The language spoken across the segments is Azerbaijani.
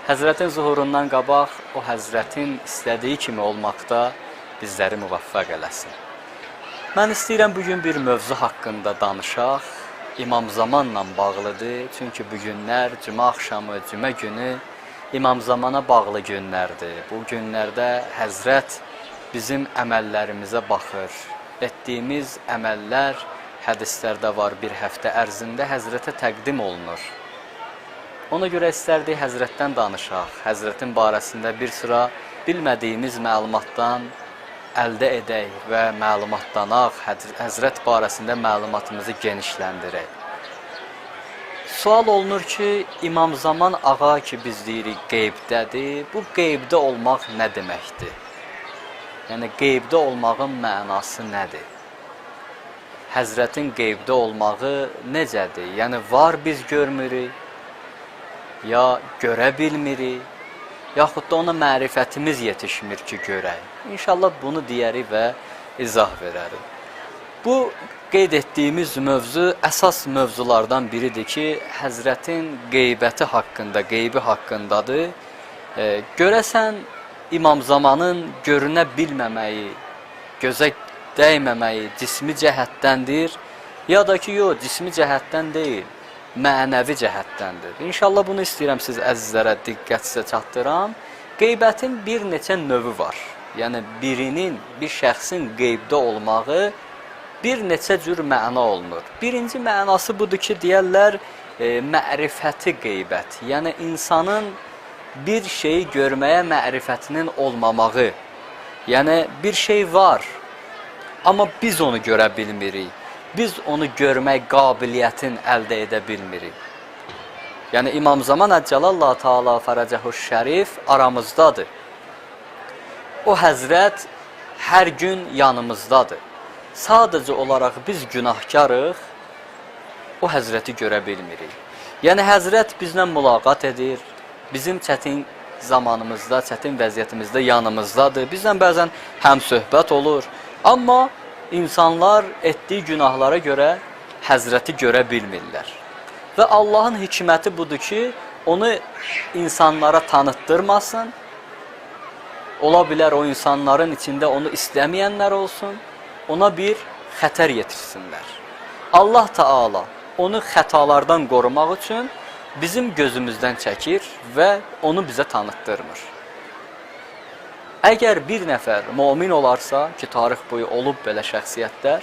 Həzrətin zuhurundan qabaq o Həzrətin istədiyi kimi olmaqda bizləri müvəffəq eləsin. Mən istəyirəm bugün bir mövzu haqqında danışaq. İmam Zamanla bağlıdır. Çünki bu günlər cümə axşamı, cümə günü İmam Zamana bağlı günlərdir. Bu günlərdə Həzrət bizim əməllərimizə baxır. Etdiyimiz əməllər hədislərdə var, bir həftə ərzində Həzrətə təqdim olunur. Ona görə istərdik Həzrətdən danışaq. Həzrətin barəsində bir sıra bilmədiyimiz məlumatdan əldə edək və məlumatlanaq, Həzrət barəsində məlumatımızı genişləndirək. Sual olunur ki, İmam Zaman ağa ki biz deyirik qeybdədir, bu qeybdə olmaq nə deməkdir? Yəni qeybdə olmağın mənası nədir? Həzrətin qeybdə olmağı necədir? Yəni var biz görmürük, ya görə bilmirik, yaxud da ona mərifətimiz yetişmir ki, görək. İnşallah bunu deyərik və izah verərik. Bu qeyd etdiyimiz mövzu əsas mövzulardan biridir ki, Həzrətin qeybəti haqqında, qeybi haqqındadır. Görəsən İmam Zamanın görünə bilməməyi, gözə dəyməməyi cismi cəhətdəndir, ya da ki, yox, cismi cəhətdən deyil, mənəvi cəhətdəndir. İnşallah bunu istəyirəm siz əzizlərə diqqət sizə çatdıram. Qeybətin bir neçə növü var. Yəni birinin, bir şəxsin qeybdə olmağı bir neçə cür məna olunur. Birinci mənası budur ki, deyərlər mərifəti qeybət. Yəni insanın bir şeyi görməyə mərifətinin olmamağı. Yəni bir şey var, amma biz onu görə bilmirik. Biz onu görmək qabiliyyətin əldə edə bilmirik. Yəni İmam Zaman Əcəlallah Teala Fərəcəhuş Şərif aramızdadır. O Həzrət hər gün yanımızdadır. Sadəcə olaraq biz günahkarıq, o Həzrəti görə bilmirik. Yəni Həzrət bizlə mülaqat edir, bizim çətin zamanımızda, çətin vəziyyətimizdə yanımızdadır. Bizlə bəzən həm söhbət olur, amma İnsanlar etdiyi günahlara görə Həzrəti görə bilmirlər. Və Allahın hikməti budur ki, onu insanlara tanıtdırmasın. Ola bilər o insanların içində onu istəməyənlər olsun, ona bir xətər yetirsinlər. Allah Teala onu xətalardan qorumaq üçün bizim gözümüzdən çəkir və onu bizə tanıtdırmır. Əgər bir nəfər mümin olarsa, ki tarix boyu olub belə şəxsiyyətlər,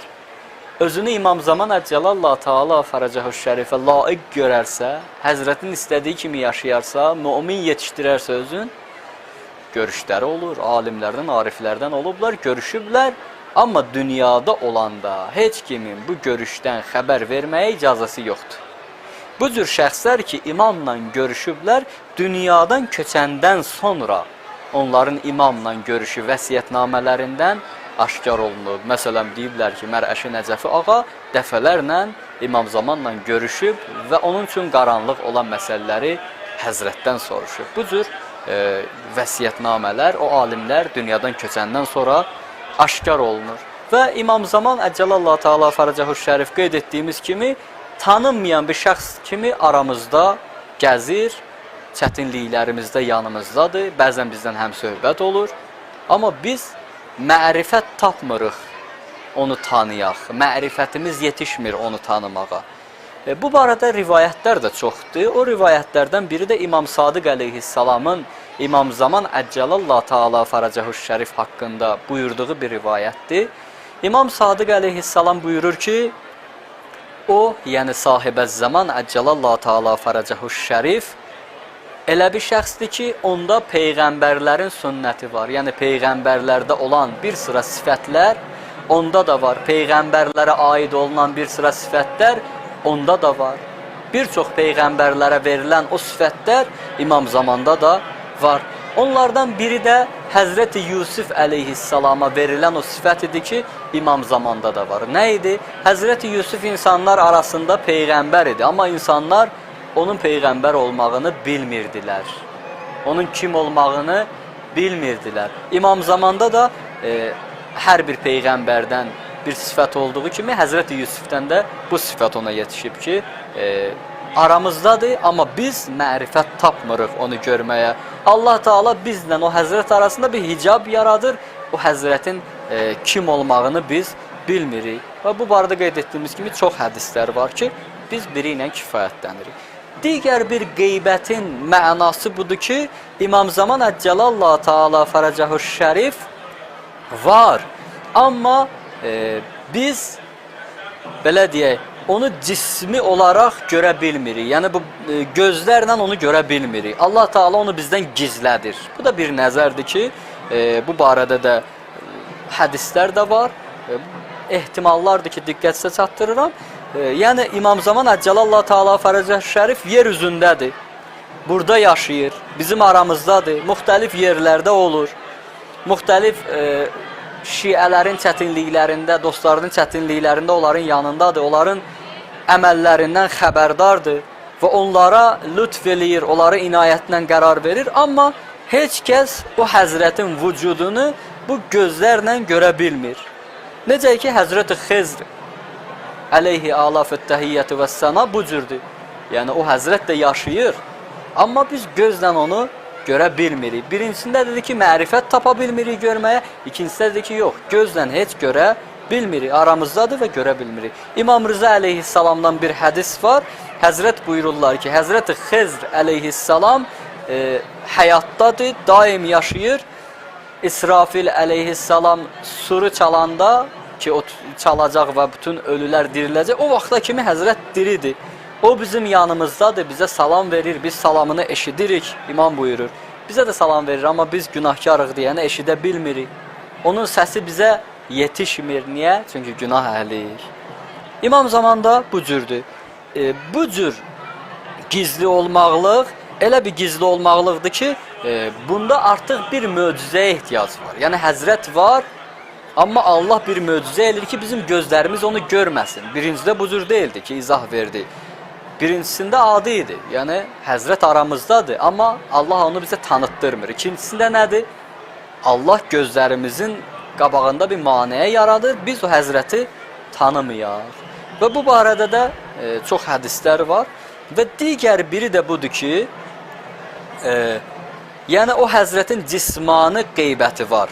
özünü İmam Zaman Əcəlallah Teala Fərəcəhuş Şərifə layiq görərsə, Həzrətin istədiyi kimi yaşayarsa, mümin yetişdirərsə özün, görüşləri olur, alimlərdən, ariflərdən olublar, görüşüblər, amma dünyada olanda heç kimin bu görüşdən xəbər verməyə icazəsi yoxdur. Bu cür şəxslər ki, imamla görüşüblər, dünyadan köçəndən sonra onların imamla görüşü vəsiyyətnamələrindən aşkar olunub. Məsələn, deyiblər ki, Mərəşi Nəcəfi ağa dəfələrlə İmam Zamanla görüşüb və onun üçün qaranlıq olan məsələləri Həzrətdən soruşub. Bu cür vəsiyyətnamələr o alimlər dünyadan köçəndən sonra aşkar olunur. Və İmam Zaman Əcəlallah Teala Fərəcəhuş Şərif qeyd etdiyimiz kimi tanınmayan bir şəxs kimi aramızda gəzir, çətinliklərimizdə yanımızdadır, bəzən bizdən həm söhbət olur, amma biz mərifət tapmırıq onu tanıyaq, mərifətimiz yetişmir onu tanımağa. Bu barədə rivayətlər də çoxdur. O rivayətlərdən biri də İmam Sadiq əleyhissalamın İmam Zaman Əcəlallah Teala Fərəcəhuş Şərif haqqında buyurduğu bir rivayətdir. İmam Sadiq əleyhissalam buyurur ki, o, yəni Sahibəz Zaman Əcəlallah Teala Fərəcəhuş Şərif elə bir şəxsdir ki, onda peyğəmbərlərin sünnəti var. Yəni peyğəmbərlərdə olan bir sıra sifətlər onda da var. Peyğəmbərlərə aid olunan bir sıra sifətlər onda da var. Bir çox peyğəmbərlərə verilən o sifətlər İmam Zamanda da var. Onlardan biri də Həzrəti Yusuf əleyhissalama verilən o sifət idi ki, İmam Zamanda da var. Nə idi? Həzrəti Yusuf insanlar arasında peyğəmbər idi, amma insanlar onun peyğəmbər olmağını bilmirdilər. Onun kim olmağını bilmirdilər. İmam Zamanda da hər bir peyğəmbərdən bir sifət olduğu kimi Həzrəti Yusufdən də bu sifət ona yetişib ki, aramızdadır, amma biz mərifət tapmırıq onu görməyə. Allah Taala bizlə o Həzrət arasında bir hicab yaradır. O Həzrətin kim olmağını biz bilmirik. Və bu barədə qeyd etdiyimiz kimi çox hədislər var ki, biz biri ilə kifayətlənirik. Digər bir qeybətin mənası budur ki, İmam Zaman Əcəlallah Taala Fərəcəhu Şərif var. Amma biz belə deyək, onu cismi olaraq görə bilmirik. Yəni bu gözlərlə onu görə bilmirik. Allah Taala onu bizdən gizlədir. Bu da bir nəzərdir ki, bu barədə də hədislər də var. Ehtimallardır ki, diqqətinizə çatdırıram. Yəni İmam Zaman Əcəlallah Taala Fərəcəhu Şərif yer üzündədir. Burada yaşayır, bizim aramızdadır, müxtəlif yerlərdə olur. Müxtəlif şiələrin çətinliklərində, dostlarının çətinliklərində onların yanındadır, onların əməllərindən xəbərdardır və onlara lütf eləyir, onlara inayətlə qərar verir. Amma heç kəs o Həzrətin vücudunu bu gözlərlə görə bilmir. Necə ki, Həzrət-i Xizr əleyhi alafət təhiyyəti və səna bu cürdür. Yəni o Həzrət də yaşayır, amma biz gözlə onu görə bilmirik. Birincisində dedi ki, mərifət tapa bilmirik görməyə. İkincisində dedi ki, yox, gözlə heç görə bilmirik. Aramızdadır və görə bilmirik. İmam Rıza əleyhissalamdan bir hədis var. Həzrət buyururlar ki, Həzrət-i Xizr əleyhissalam həyatdadır, daim yaşayır. İsrafil əleyhissalam suru çalanda ki, o çalacaq və bütün ölülər diriləcək, o vaxta kimi Həzrət diridir. O bizim yanımızdadır, bizə salam verir, biz salamını eşidirik, imam buyurur. Bizə də salam verir, amma biz günahkarıq deyəni eşidə bilmirik. Onun səsi bizə yetişmir. Niyə? Çünki günah əhliyik. İmam zamanda bu cürdür. Bu cür gizli olmaqlıq, elə bir gizli olmaqlıqdır ki, bunda artıq bir möcüzəyə ehtiyac var. Yəni Həzrət var, amma Allah bir möcüzə edir ki, bizim gözlərimiz onu görməsin. Birincidə bu cür deyildi ki, izah verdi. Birincisində adi idi. Yəni Həzrət aramızdadır, amma Allah onu bizə tanıtdırmır. İkincisində nədir? Allah gözlərimizin qabağında bir maneə yaradır, biz o Həzrəti tanımayaq. Və bu barədə də çox hədislər var. Və digər biri də budur ki, yəni o Həzrətin cismani qeybəti var.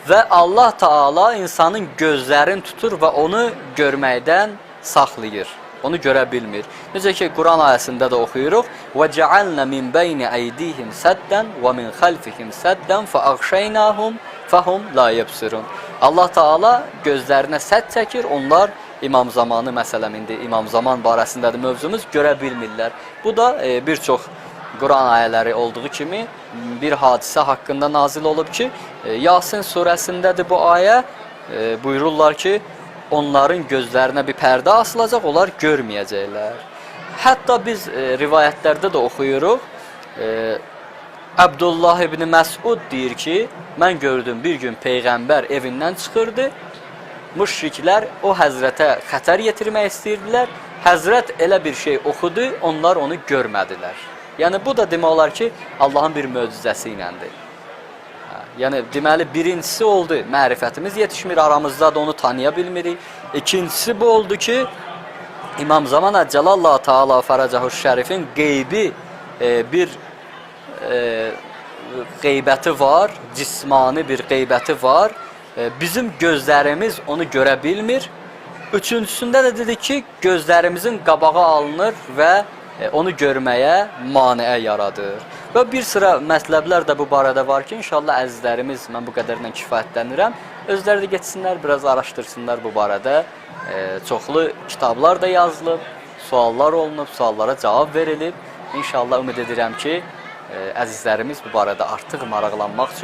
Və Allah Taala insanın gözlərini tutur və onu görməkdən saxlayır. Onu görə bilmir. Necə ki, Quran ayəsində də oxuyuruq. وَجَعَلْنَا مِنْ بَيْنِ أَيْدِيهِمْ سَدًّا وَمِنْ خَلْفِهِمْ سَدًّا فَأَغْشَيْنَاهُمْ فَهُمْ لَا يَبْصِرُونَ. Allah Taala gözlərinə sədd çəkir, onlar İmam Zamanı məsələn indi İmam Zaman barəsindədir mövzumuz, görə bilmirlər. Bu da bir çox Quran ayələri olduğu kimi bir hadisə haqqında nazil olub ki, Yasin surəsindədir bu ayə, buyururlar ki, onların gözlərinə bir pərdə asılacaq, onlar görməyəcəklər. Hətta biz rivayətlərdə də oxuyuruq, Abdullah ibn Məsud deyir ki, mən gördüm bir gün Peyğəmbər evindən çıxırdı, müşriklər o Həzrətə xətər yetirmək istəyirdilər, Həzrət elə bir şey oxudu, onlar onu görmədilər. Yəni bu da demək olar ki, Allahın bir möcüzəsi iləndir. Yəni deməli birincisi oldu, mərifətimiz yetişmir, aramızda da onu tanıya bilmirik. İkincisi bu oldu ki, İmam Zaman Əcəlallah Taala Fərəcəhu Şərifin qeybi bir qeybəti var, cismani bir qeybəti var. Bizim gözlərimiz onu görə bilmir. Üçüncüsündə də dedik ki, gözlərimizin qabağı alınır və onu görməyə maneə yaradır. Və bir sıra mətləblər də bu barədə var ki, inşallah əzizlərimiz, mən bu qədərlə kifayətlənirəm, özləri də getsinlər, biraz araşdırsınlar bu barədə. Çoxlu kitablar da yazılıb, suallar olunub, suallara cavab verilib. İnşallah ümid edirəm ki, əzizlərimiz bu barədə artıq maraqlanmaq üçün